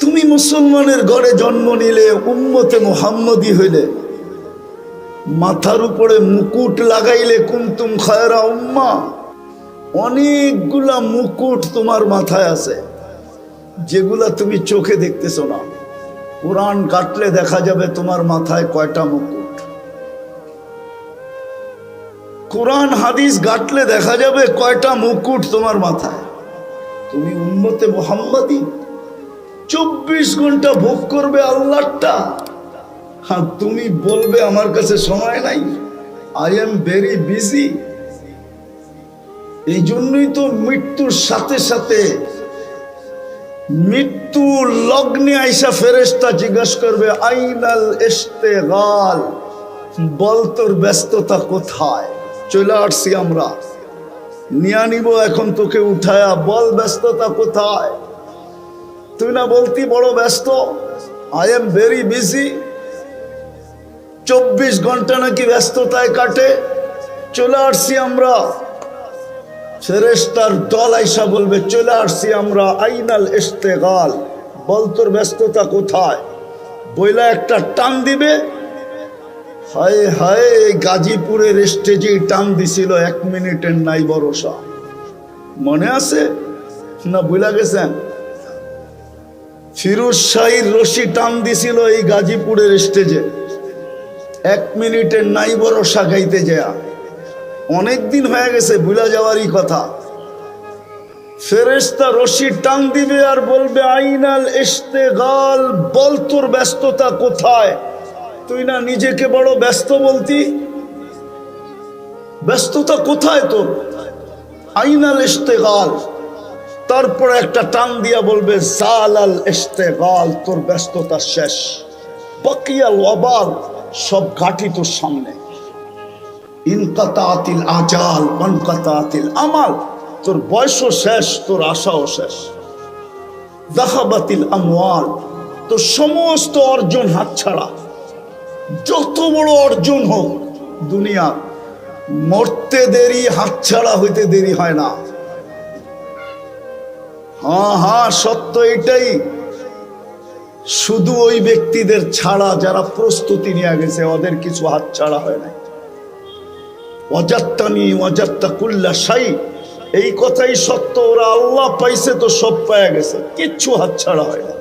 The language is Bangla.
তুমি মুসলমানের ঘরে জন্ম নিলে, উম্মতে মুহাম্মদী হইলে, মাথার উপরে মুকুট লাগাইলে কুনতুম খায়রা উম্মাহ। অনেকগুলা মুকুট তোমার মাথায় আছে, যেগুলা তুমি চোখে দেখতেছো না। কোরআন কাটলে দেখা যাবে তোমার মাথায় কয়টা মুকুট। কোরআন হাদিস ঘাটলে দেখা যাবে কয়টা মুকুট তোমার মাথায়। তুমি উম্মতে মুহাম্মদী, 24 ঘন্টা ভোগ করবে আল্লাহটা। হ্যাঁ, তুমি বলবে আমার কাছে সময় নাই, আই এম ভেরি বিজি। এই জন্যই তো মৃত্যুর সাথে সাথে, মৃত্যু লগ্নে আইসা ফেরেশতা জিজ্ঞাসা করবে আইনাল ইশতিগাল, বল তোর ব্যস্ততা কোথায়। চলে আসছি আমরা, নিয়ে নিব এখন তোকে উঠায়া, বল ব্যস্ততা কোথায়। তুই না বলতি বড় ব্যস্ত, আই এম ভেরি বিজি। 24 ঘন্টা নাকি ব্যস্ততায় কাটে। চলে আসছি আমরা, ফেরেশতার দল আইসা বলবে চলে আসছি আমরা, আইনাল ইশতিগাল, বল তোর ব্যস্ততা কোথায়। বইলা একটা টান দিবে। হায় হায়, গাজীপুরের স্টেজে টান দিছিল, 1 মিনিটের নাই ভরসা। মনে আছে না ভুলা গেছেন? ফিরোজ শাহীর রশি টান দিছিল এই গাজীপুরের স্টেজে, 1 মিনিটের নাই ভরসা গাইতে যায়। অনেক দিন হয়ে গেছে, ভুলা যাওয়ারই কথা। ফেরেশতা রশি টান দিবে আর বলবে আইনাল ইশতিগাল, বল তোর ব্যস্ততা কোথায়। তুই না নিজেকে বড় ব্যস্ত বলতি, ব্যস্ততা কোথায় তোর, আইনাল ইশতিগাল। তারপরে একটা টান দিয়া বলবে জালাল ইশতিগাল, তোর ব্যস্ততা শেষ, বাকিয়াল ওয়াবাল, সব ঘাটি তোর সামনে। ইনকাতাতিল আজাল ওয়ানকাতাতিল আমাল, তোর বয়সও শেষ, তোর আশাও শেষ। যাহাবাতিল আমওয়াল, তোর সমস্ত অর্জন হাতছাড়া। যত বড় অর্জন হোক দুনিয়া, মরতে দেরি, হাতছাড়া হইতে দেরি হয় না। হ্যাঁ হ্যাঁ, সত্য এটাই। শুধু ওই ব্যক্তিদের ছাড়া যারা প্রস্তুতি নিয়ে গেছে, ওদের কিছু হাতছাড়া হয় না। ওয়াজাত্তানি ওয়াজাত্তা কুল্লা শাই, এই কথাই সত্য। ওরা আল্লাহ পাইছে তো সব পায়া গেছে, কিচ্ছু হাতছাড়া হয় না।